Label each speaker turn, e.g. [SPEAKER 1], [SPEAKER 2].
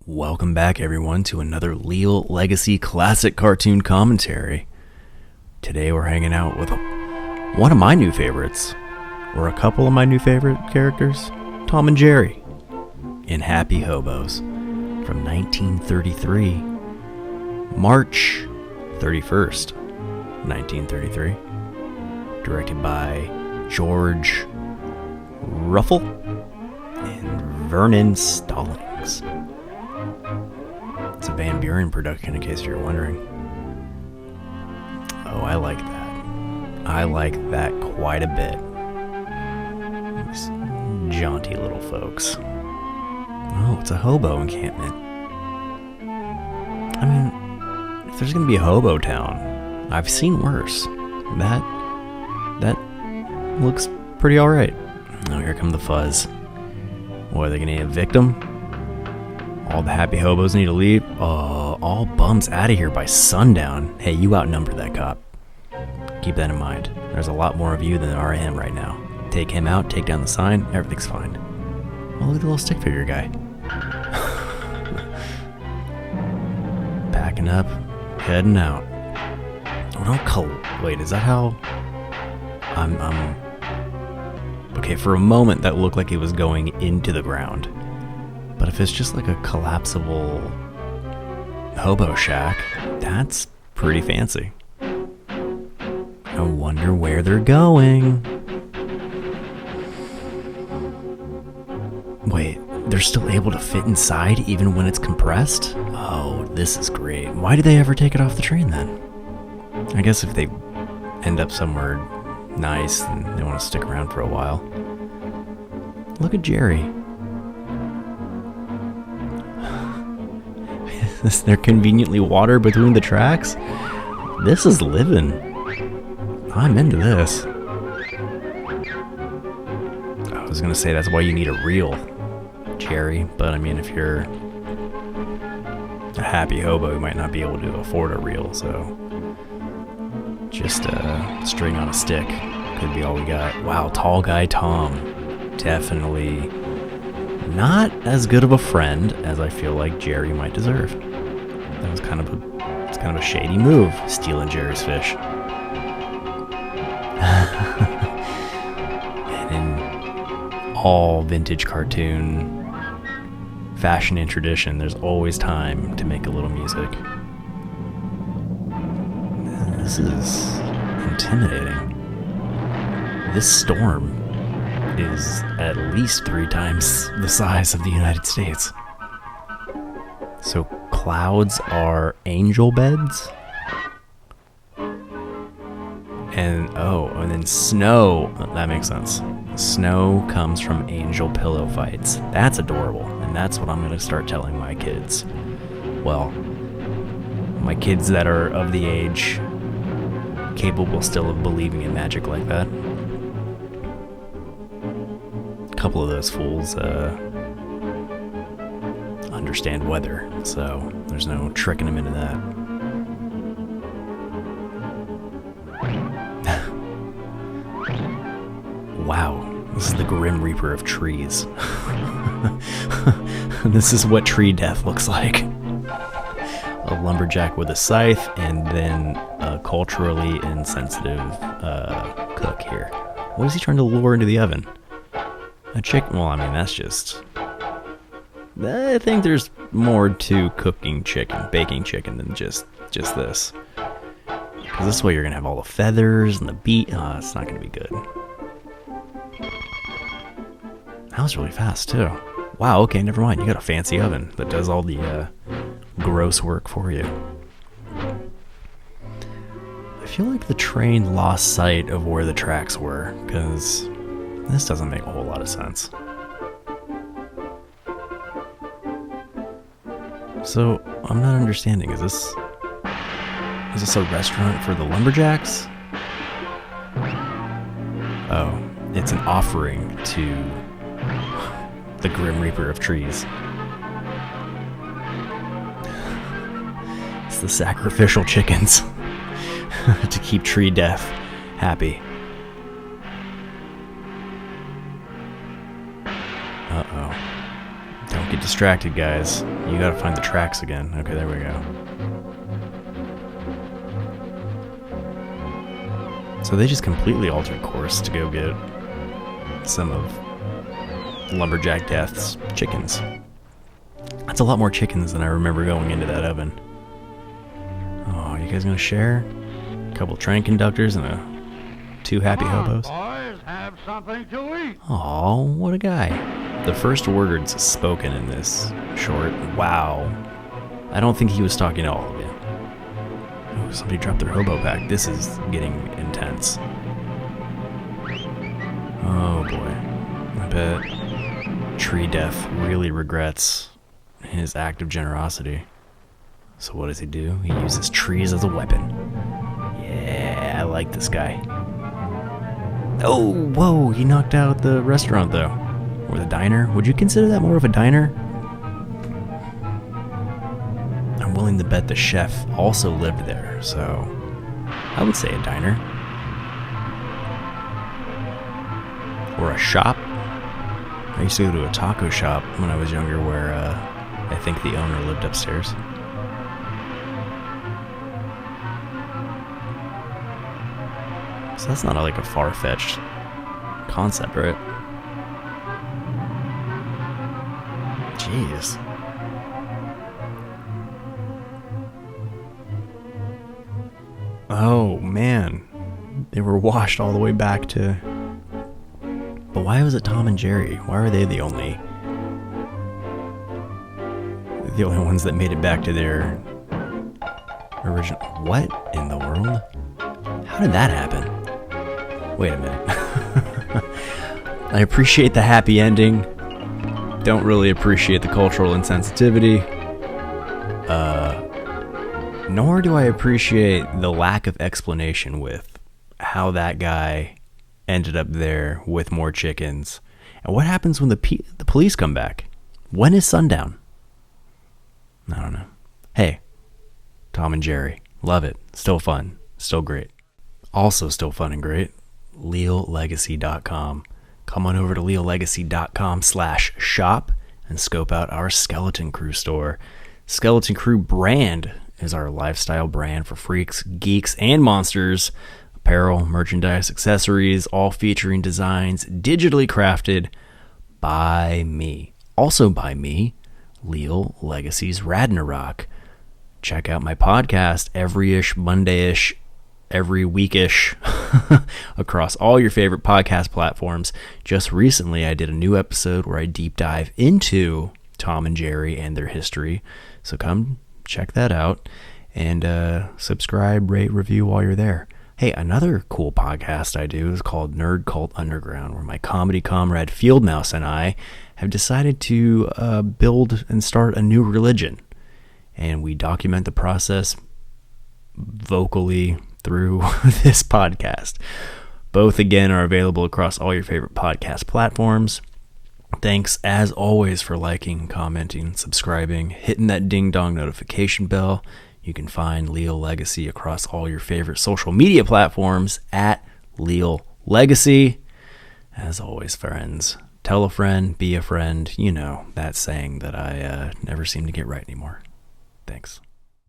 [SPEAKER 1] Welcome back, everyone, to another Leal Legacy Classic Cartoon Commentary. Today we're hanging out with one of my new favorites, or a couple of my new favorite characters, Tom and Jerry, in Happy Hoboes, from 1933, March 31st, 1933, directed by George Ruffel and Vernon Stallings. It's a Van Buren production, in case you're wondering. Oh, I like that. I like that quite a bit. These jaunty little folks. Oh, it's a hobo encampment. I mean, if there's gonna be a hobo town, I've seen worse. That looks pretty alright. Oh, here come the fuzz. What, are they gonna need a victim? All the happy hobos need to leave. All bums out of here by sundown. Hey, you outnumber that cop. Keep that in mind. There's a lot more of you than there are him right now. Take him out, take down the sign, everything's fine. Oh, look at the little stick figure guy. Packing up, heading out. Oh, don't wait, is that how... Okay, for a moment that looked like it was going into the ground. But if it's just like a collapsible hobo shack, that's pretty fancy. I wonder where they're going. Wait, they're still able to fit inside even when it's compressed? Oh, this is great. Why did they ever take it off the train then? I guess if they end up somewhere nice and they want to stick around for a while. Look at Jerry. Is there conveniently water between the tracks? This is living. I'm into this. I was gonna say that's why you need a reel, Jerry, but I mean, if you're a happy hobo, you might not be able to afford a reel, so just a string on a stick could be all we got. Wow, tall guy Tom. Definitely not as good of a friend as I feel like Jerry might deserve. That was kind of a shady move, stealing Jerry's fish. And in all vintage cartoon fashion and tradition, there's always time to make a little music. This is intimidating. This storm is at least 3 times the size of the United States. So clouds are angel beds? And then snow, that makes sense. Snow comes from angel pillow fights. That's adorable, and that's what I'm going to start telling my kids. Well, my kids that are of the age capable still of believing in magic like that. A couple of those fools understand weather, so there's no tricking them into that. Wow, this is the Grim Reaper of trees. This is what tree death looks like. A lumberjack with a scythe, and then a culturally insensitive cook here. What is he trying to lure into the oven? A chicken? Well, I mean, that's just... I think there's more to cooking chicken, baking chicken, than just this. Because this way you're going to have all the feathers and the beat. Oh, it's not going to be good. That was really fast, too. Wow, okay, never mind. You got a fancy oven that does all the gross work for you. I feel like the train lost sight of where the tracks were, because this doesn't make a whole lot of sense. So, I'm not understanding. Is this a restaurant for the lumberjacks? Oh, it's an offering to the Grim Reaper of trees. It's the sacrificial chickens to keep tree death happy. Uh-oh. Don't get distracted, guys. You gotta find the tracks again. Okay, there we go. So they just completely altered course to go get some of Lumberjack Death's chickens. That's a lot more chickens than I remember going into that oven. Oh, you guys gonna share? A couple train conductors and 2 happy hobos?
[SPEAKER 2] Boys, have something to eat.
[SPEAKER 1] Aw, what a guy. The first words spoken in this short, wow. I don't think he was talking to all of you. Oh, somebody dropped their hobo pack. This is getting intense. Oh boy. I bet Tree Death really regrets his act of generosity. So what does he do? He uses trees as a weapon. Yeah, I like this guy. Oh, whoa, he knocked out the restaurant though. Or the diner. Would you consider that more of a diner? I'm willing to bet the chef also lived there, so I would say a diner. Or a shop. I used to go to a taco shop when I was younger where I think the owner lived upstairs. So that's not like a far-fetched concept, right? Jeez. Oh, man. They were washed all the way back to... But why was it Tom and Jerry? Why are they the only ones that made it back to their original... What in the world? How did that happen? Wait a minute. I appreciate the happy ending. Don't really appreciate the cultural insensitivity. Nor do I appreciate the lack of explanation with how that guy ended up there with more chickens. And what happens when the police come back? When is sundown? I don't know. Hey, Tom and Jerry. Love it. Still fun. Still great. Also still fun and great. LealLegacy.com. Come on over to LealLegacy.com/shop and scope out our Skeleton Crew store. Skeleton Crew brand is our lifestyle brand for freaks, geeks, and monsters. Apparel, merchandise, accessories, all featuring designs digitally crafted by me. Also by me, Leal Legacy's Radnarok. Check out my podcast every-ish, Monday-ish, every week-ish across all your favorite podcast platforms. Just recently, I did a new episode where I deep dive into Tom and Jerry and their history. So come check that out and subscribe, rate, review while you're there. Hey, another cool podcast I do is called Nerd Cult Underground, where my comedy comrade Fieldmouse and I have decided to build and start a new religion. And we document the process vocally through this podcast. Both, again, are available across all your favorite podcast platforms. Thanks, as always, for liking, commenting, subscribing, hitting that ding-dong notification bell. You can find Leal Legacy across all your favorite social media platforms at Leal Legacy. As always, friends, tell a friend, be a friend. You know, that saying that I never seem to get right anymore. Thanks.